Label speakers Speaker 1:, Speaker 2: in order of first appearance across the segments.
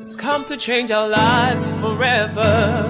Speaker 1: It's come to change our lives forever,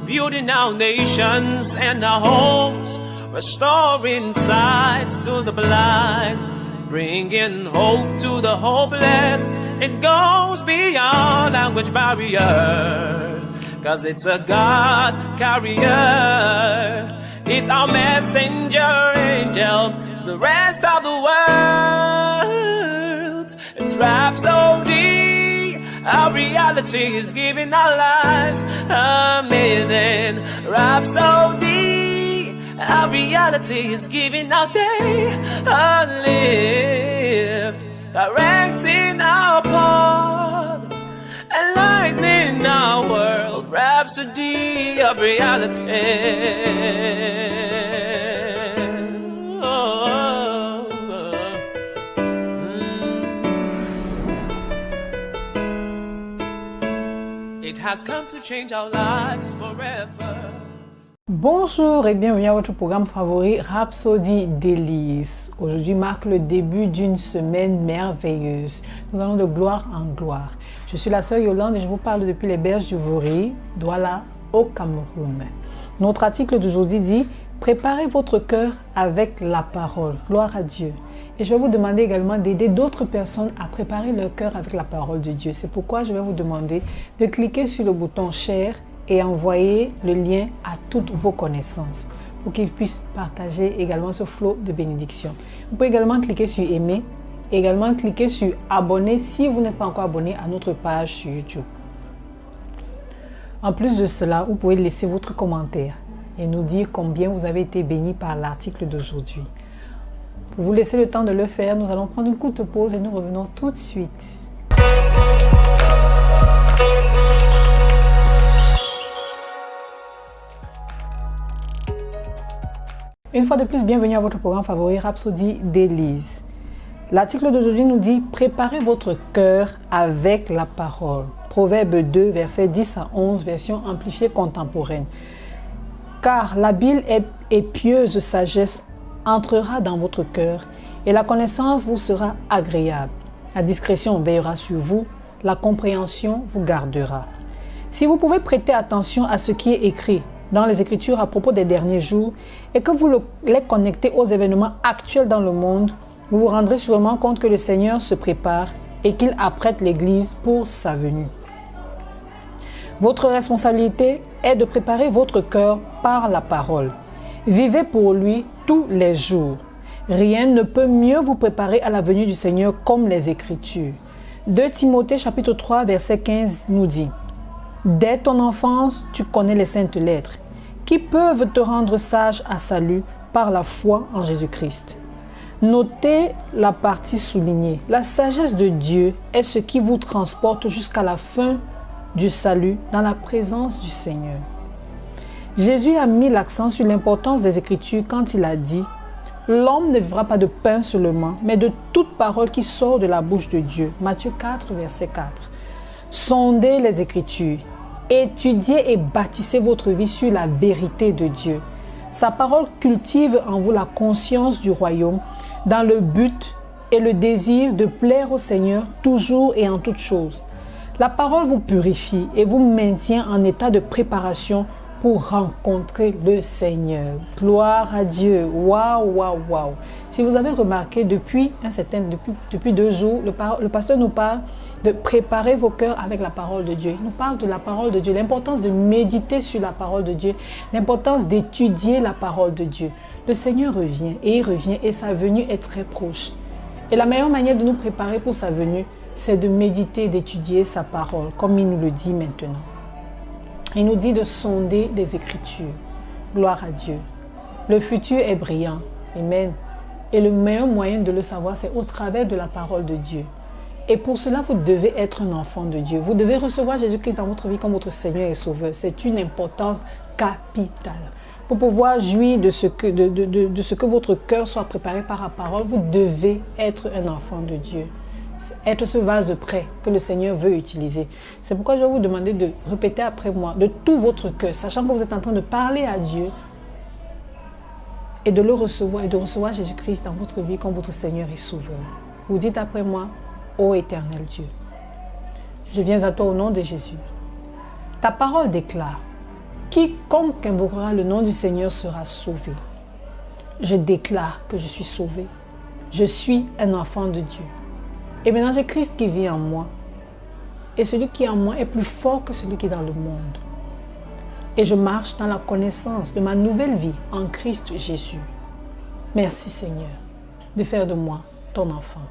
Speaker 1: building our nations and our homes, restoring sight to the blind, bringing hope to the hopeless. It goes beyond language barrier, 'cause it's a God carrier. It's our messenger angel to the rest of the world. It's Rhapsody, our reality is giving our lives a meaning. Rhapsody, our reality is giving our day a lift, directing our path, enlightening our world. Rhapsody of reality. It has come to change our lives forever.
Speaker 2: Bonjour et bienvenue à votre programme favori Rhapsody délices. Aujourd'hui marque le début d'une semaine merveilleuse. Nous allons de gloire en gloire. Je suis la sœur Yolande et je vous parle depuis les berges du Vouri, Douala, au Cameroun. Notre article d'aujourd'hui dit « Préparez votre cœur avec la parole ». Gloire à Dieu. Et je vais vous demander également d'aider d'autres personnes à préparer leur cœur avec la parole de Dieu. C'est pourquoi je vais vous demander de cliquer sur le bouton « Share » et envoyer le lien à toutes vos connaissances pour qu'ils puissent partager également ce flot de bénédiction. Vous pouvez également cliquer sur aimer, et également cliquer sur abonner si vous n'êtes pas encore abonné à notre page sur YouTube. En plus de cela, vous pouvez laisser votre commentaire et nous dire combien vous avez été bénis par l'article d'aujourd'hui. Pour vous laisser le temps de le faire, nous allons prendre une courte pause et nous revenons tout de suite. Une fois de plus, bienvenue à votre programme favori Rhapsody délices. L'article d'aujourd'hui nous dit « Préparez votre cœur avec la parole ». Proverbe 2, versets 10 à 11, version amplifiée contemporaine. « Car l'habile et pieuse sagesse entrera dans votre cœur, et la connaissance vous sera agréable. La discrétion veillera sur vous, la compréhension vous gardera. » Si vous pouvez prêter attention à ce qui est écrit dans les Écritures à propos des derniers jours et que vous les connectez aux événements actuels dans le monde, vous vous rendrez sûrement compte que le Seigneur se prépare et qu'il apprête l'Église pour sa venue. Votre responsabilité est de préparer votre cœur par la parole. Vivez pour lui tous les jours. Rien ne peut mieux vous préparer à la venue du Seigneur comme les Écritures. 2 Timothée chapitre 3 verset 15 nous dit « Dès ton enfance, tu connais les saintes lettres, qui peuvent te rendre sage à salut par la foi en Jésus-Christ. » Notez la partie soulignée. La sagesse de Dieu est ce qui vous transporte jusqu'à la fin du salut dans la présence du Seigneur. Jésus a mis l'accent sur l'importance des Écritures quand il a dit « L'homme ne vivra pas de pain seulement, mais de toute parole qui sort de la bouche de Dieu. » Matthieu 4, verset 4. Sondez les Écritures, étudiez et bâtissez votre vie sur la vérité de Dieu. Sa parole cultive en vous la conscience du royaume dans le but et le désir de plaire au Seigneur toujours et en toutes choses. La parole vous purifie et vous maintient en état de préparation pour rencontrer le Seigneur. Gloire à Dieu. Waouh, waouh, waouh. Si vous avez remarqué, depuis 2 jours, le pasteur nous parle de préparer vos cœurs avec la parole de Dieu. Il nous parle de la parole de Dieu, l'importance de méditer sur la parole de Dieu, l'importance d'étudier la parole de Dieu. Le Seigneur revient et il revient et sa venue est très proche. Et la meilleure manière de nous préparer pour sa venue, c'est de méditer, d'étudier sa parole, comme il nous le dit maintenant. Il nous dit de sonder les Écritures. Gloire à Dieu. Le futur est brillant. Amen. Et le meilleur moyen de le savoir, c'est au travers de la parole de Dieu. Et pour cela, vous devez être un enfant de Dieu. Vous devez recevoir Jésus-Christ dans votre vie comme votre Seigneur et Sauveur. C'est une importance capitale. Pour pouvoir jouir de ce que votre cœur soit préparé par la parole, vous devez être un enfant de Dieu. Être ce vase prêt que le Seigneur veut utiliser. C'est pourquoi je vais vous demander de répéter après moi de tout votre cœur, sachant que vous êtes en train de parler à Dieu et de le recevoir et de recevoir Jésus-Christ dans votre vie comme votre Seigneur et Sauveur. Vous dites après moi, ô éternel Dieu. Je viens à toi au nom de Jésus. Ta parole déclare, quiconque invoquera le nom du Seigneur sera sauvé. Je déclare que je suis sauvé. Je suis un enfant de Dieu. Et maintenant j'ai Christ qui vit en moi. Et celui qui est en moi est plus fort que celui qui est dans le monde. Et je marche dans la connaissance de ma nouvelle vie en Christ Jésus. Merci Seigneur de faire de moi ton enfant.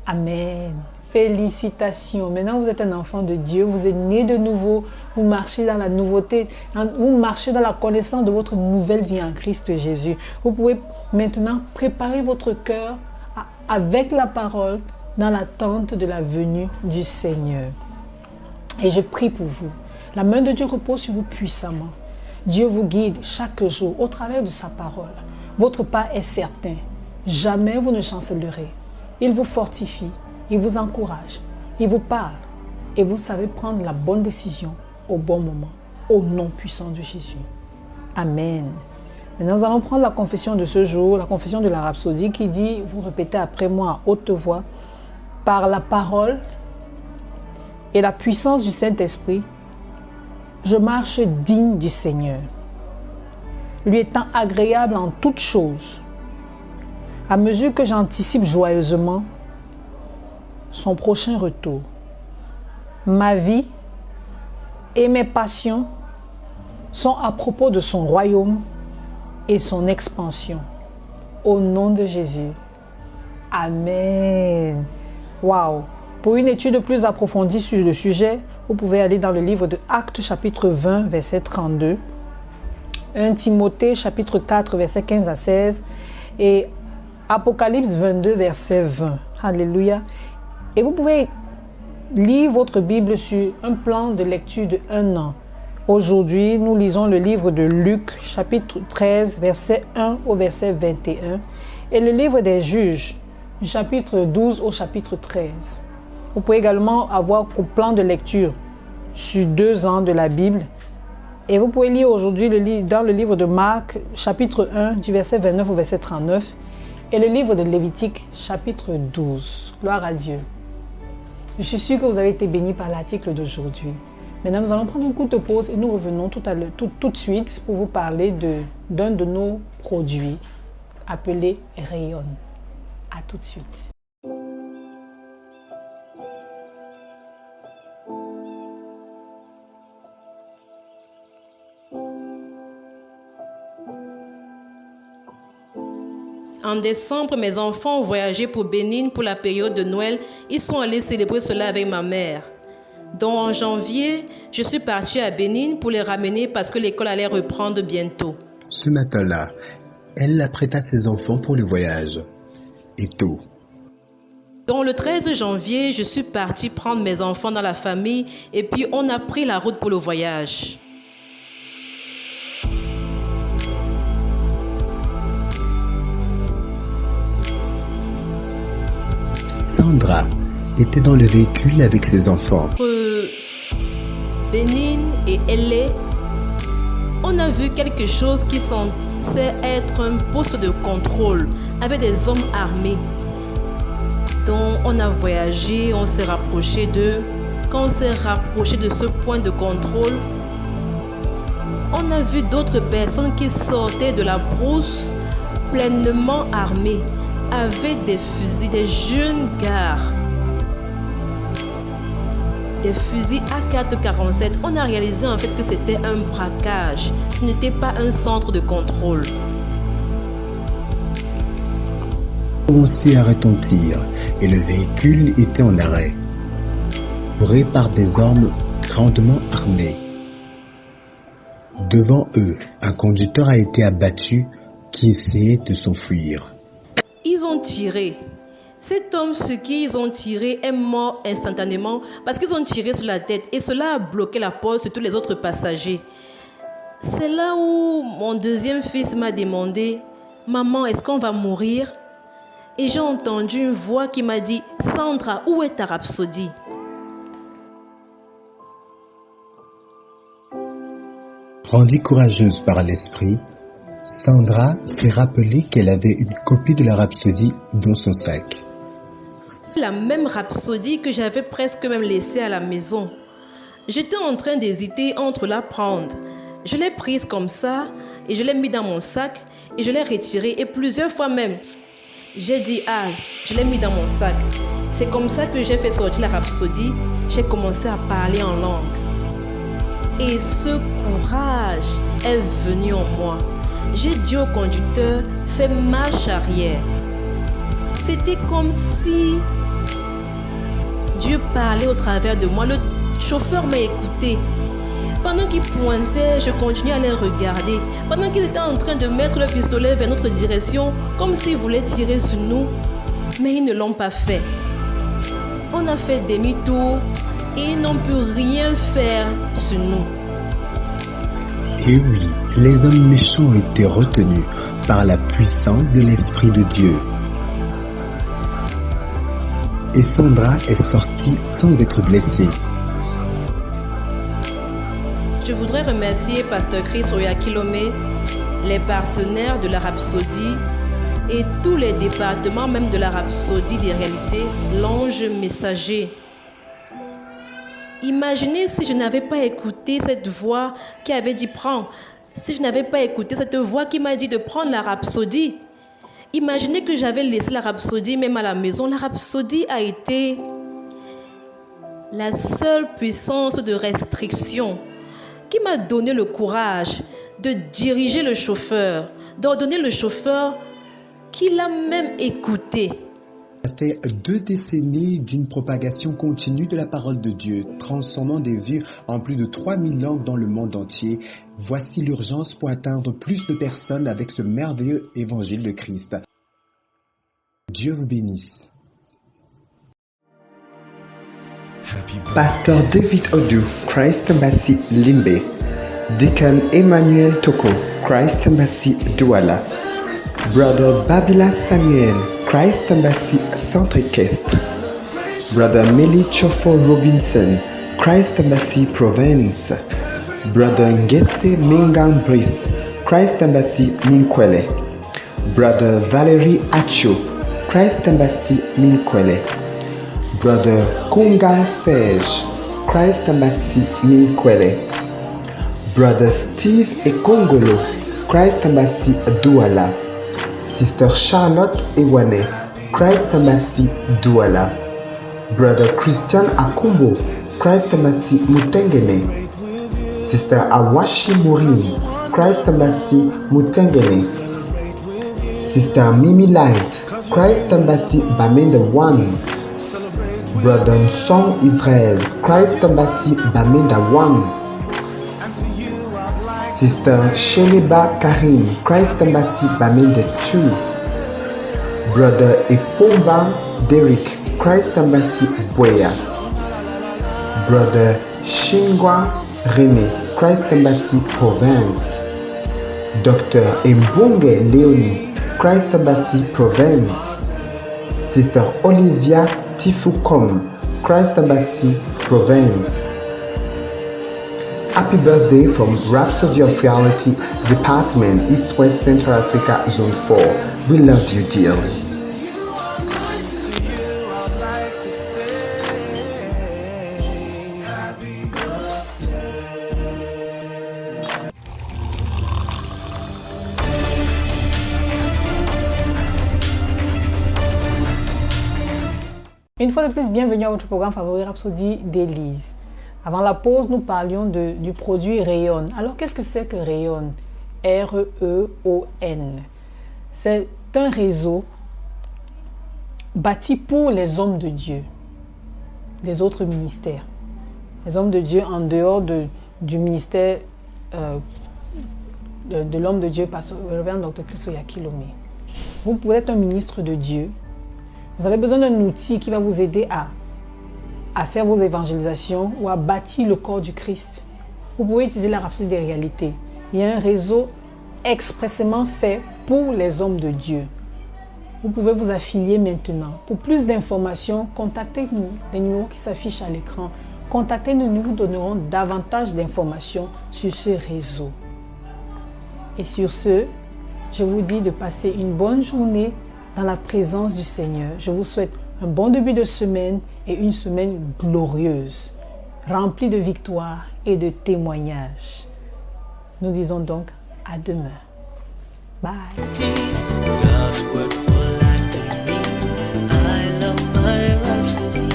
Speaker 2: Amen. Félicitations. Maintenant, vous êtes un enfant de Dieu. Vous êtes né de nouveau. Vous marchez dans la nouveauté. Vous marchez dans la connaissance de votre nouvelle vie en Christ Jésus. Vous pouvez maintenant préparer votre cœur avec la parole dans l'attente de la venue du Seigneur. Et je prie pour vous. La main de Dieu repose sur vous puissamment. Dieu vous guide chaque jour au travers de sa parole. Votre pas est certain. Jamais vous ne chancellerez. Il vous fortifie. Il vous encourage, il vous parle et vous savez prendre la bonne décision au bon moment, au nom puissant de Jésus. Amen. Maintenant, nous allons prendre la confession de ce jour, la confession de la Rhapsodie qui dit, vous répétez après moi à haute voix, par la parole et la puissance du Saint-Esprit, je marche digne du Seigneur, lui étant agréable en toutes choses, à mesure que j'anticipe joyeusement son prochain retour. Ma vie et mes passions sont à propos de son royaume et son expansion. Au nom de Jésus. Amen. Wow. Pour une étude plus approfondie sur le sujet, vous pouvez aller dans le livre de Actes chapitre 20, verset 32, 1 Timothée chapitre 4, verset 15 à 16 et Apocalypse 22, verset 20. Alléluia. Et vous pouvez lire votre Bible sur un plan de lecture de 1 an. Aujourd'hui, nous lisons le livre de Luc, chapitre 13, verset 1 au verset 21, et le livre des Juges, du chapitre 12 au chapitre 13. Vous pouvez également avoir un plan de lecture sur 2 ans de la Bible. Et vous pouvez lire aujourd'hui dans le livre de Marc, chapitre 1, du verset 29 au verset 39, et le livre de Lévitique, chapitre 12. Gloire à Dieu. Je suis sûre que vous avez été bénis par l'article d'aujourd'hui. Maintenant, nous allons prendre une courte pause et nous revenons tout de suite pour vous parler d'un de nos produits appelé Rayon. À tout de suite.
Speaker 3: En décembre, mes enfants ont voyagé pour Bénin pour la période de Noël. Ils sont allés célébrer cela avec ma mère. Donc en janvier, je suis partie à Bénin pour les ramener parce que l'école allait reprendre bientôt.
Speaker 4: Ce matin-là, elle apprêta ses enfants pour le voyage. Et tôt.
Speaker 3: Donc le 13 janvier, je suis partie prendre mes enfants dans la famille et puis on a pris la route pour le voyage.
Speaker 4: Sandra était dans le véhicule avec ses enfants.
Speaker 3: Entre Bénin et LA, on a vu quelque chose qui censait être un poste de contrôle avec des hommes armés. Donc on a voyagé, on s'est rapproché d'eux. Quand on s'est rapproché de ce point de contrôle, on a vu d'autres personnes qui sortaient de la brousse pleinement armées, avec des fusils, des jeunes gars. Des fusils AK-47. On a réalisé en fait que c'était un braquage. Ce n'était pas un centre de contrôle.
Speaker 4: Commençait à retentir et le véhicule était en arrêt, entouré par des hommes grandement armés. Devant eux, un conducteur a été abattu qui essayait de s'enfuir.
Speaker 3: Ils ont tiré. Cet homme sur qui ils ont tiré est mort instantanément parce qu'ils ont tiré sur la tête et cela a bloqué la porte sur tous les autres passagers. C'est là où mon deuxième fils m'a demandé « Maman, est-ce qu'on va mourir ?» Et j'ai entendu une voix qui m'a dit « Sandra, où est ta rhapsodie ?»
Speaker 4: Rendue courageuse par l'esprit, Sandra s'est rappelé qu'elle avait une copie de la Rhapsodie dans son sac.
Speaker 3: La même rhapsodie que j'avais presque même laissée à la maison. J'étais en train d'hésiter entre la prendre. Je l'ai prise comme ça et je l'ai mis dans mon sac et je l'ai retirée et plusieurs fois même. J'ai dit, je l'ai mis dans mon sac. C'est comme ça que j'ai fait sortir la rhapsodie. J'ai commencé à parler en langue. Et ce courage est venu en moi. J'ai dit au conducteur, fais marche arrière. C'était comme si Dieu parlait au travers de moi. Le chauffeur m'a écouté. Pendant qu'il pointait, je continuais à les regarder. Pendant qu'ils étaient en train de mettre le pistolet vers notre direction, comme s'ils voulaient tirer sur nous, mais ils ne l'ont pas fait. On a fait demi-tour et ils n'ont pu rien faire sur nous.
Speaker 4: Et oui, les hommes méchants ont été retenus par la puissance de l'Esprit de Dieu. Et Sandra est sortie sans être blessée.
Speaker 3: Je voudrais remercier Pasteur Chris Oyakilome, les partenaires de la Rhapsodie et tous les départements même de la Rhapsodie des réalités, l'ange messager. Imaginez si je n'avais pas écouté cette voix qui avait dit prends, si je n'avais pas écouté cette voix qui m'a dit de prendre la Rhapsodie. Imaginez que j'avais laissé la Rhapsodie même à la maison. La Rhapsodie a été la seule puissance de restriction qui m'a donné le courage de diriger le chauffeur, d'ordonner le chauffeur qu'il a même écouté.
Speaker 4: Ça fait 2 décennies d'une propagation continue de la parole de Dieu, transformant des vies en plus de 3000 langues dans le monde entier. Voici l'urgence pour atteindre plus de personnes avec ce merveilleux évangile de Christ. Dieu vous bénisse. Pasteur David Odu, Christ Embassy Limbe. Deacon Emmanuel Toko, Christ Embassy Douala. Brother Babila Samuel, Christ Embassy Centre Équestre. Brother Meli Chofo Robinson, Christ Embassy Provence. Brother Ngetse Mingang Brice, Christ Embassy Minkwele. Brother Valerie Acho, Christ Embassy Minkwele. Brother Kungan Serge, Christ Embassy Minkwele. Brother Steve Ekongolo, Christ Embassy Douala. Sister Charlotte Ewane, Christ Embassy Douala. Brother Christian Akumbo, Christ Embassy Mutengene. Sister Awashi Mourine, Christ Embassy Mutengene. Sister Mimi Light, Christ Embassy Bamenda 1. Brother Song Israel, Christ Embassy Bamenda 1. Sister Sheleba Karim, Christ Embassy Bamenda 2. Brother Epomba Derek, Christ Embassy Boya. Brother Shingwa René, Christ Embassy Province. Dr. Mbonge Léonie, Christ Embassy Province. Sister Olivia Tifukom, Christ Embassy Province. Happy birthday from Rhapsody of Reality Department, East West Central Africa Zone 4. We love you dearly.
Speaker 2: Une fois de plus, bienvenue à votre programme favori Rhapsodie d'Élise. Avant la pause, nous parlions du produit Rayon. Alors, qu'est-ce que c'est que Rayon? R-E-O-N. C'est un réseau bâti pour les hommes de Dieu, les autres ministères. Les hommes de Dieu en dehors du ministère de l'homme de Dieu, Pasteur Révérend Dr. Chris Oyakilome. Vous pouvez être un ministre de Dieu. Vous avez besoin d'un outil qui va vous aider à faire vos évangélisations ou à bâtir le corps du Christ. Vous pouvez utiliser la Rhapsodie des réalités. Il y a un réseau expressément fait pour les hommes de Dieu. Vous pouvez vous affilier maintenant. Pour plus d'informations, contactez-nous. Les numéros qui s'affichent à l'écran. Contactez-nous, nous vous donnerons davantage d'informations sur ce réseau. Et sur ce, je vous dis de passer une bonne journée dans la présence du Seigneur. Je vous souhaite un bon début de semaine et une semaine glorieuse, remplie de victoires et de témoignages. Nous disons donc à demain. Bye.
Speaker 5: God's word for life to me. I love my rhapsody,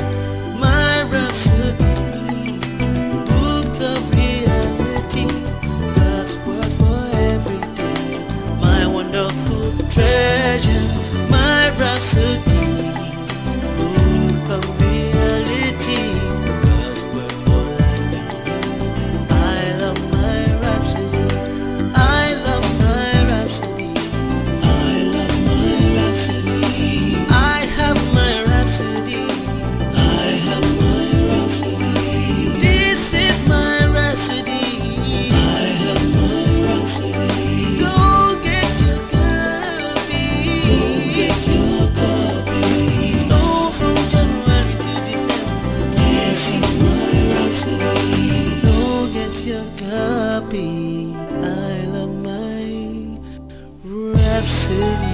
Speaker 5: book of reality. God's word for every day, my wonderful treasure, my rhapsody, book of reality. God's word for life to me. I love my rhapsody, I love my rhapsody. I have my rhapsody. I have my rhapsody. This is my rhapsody. I have my rhapsody. Go get your copy. Go get your copy. Oh, from January to December. This is my rhapsody. Go get your copy. I love my rhapsody.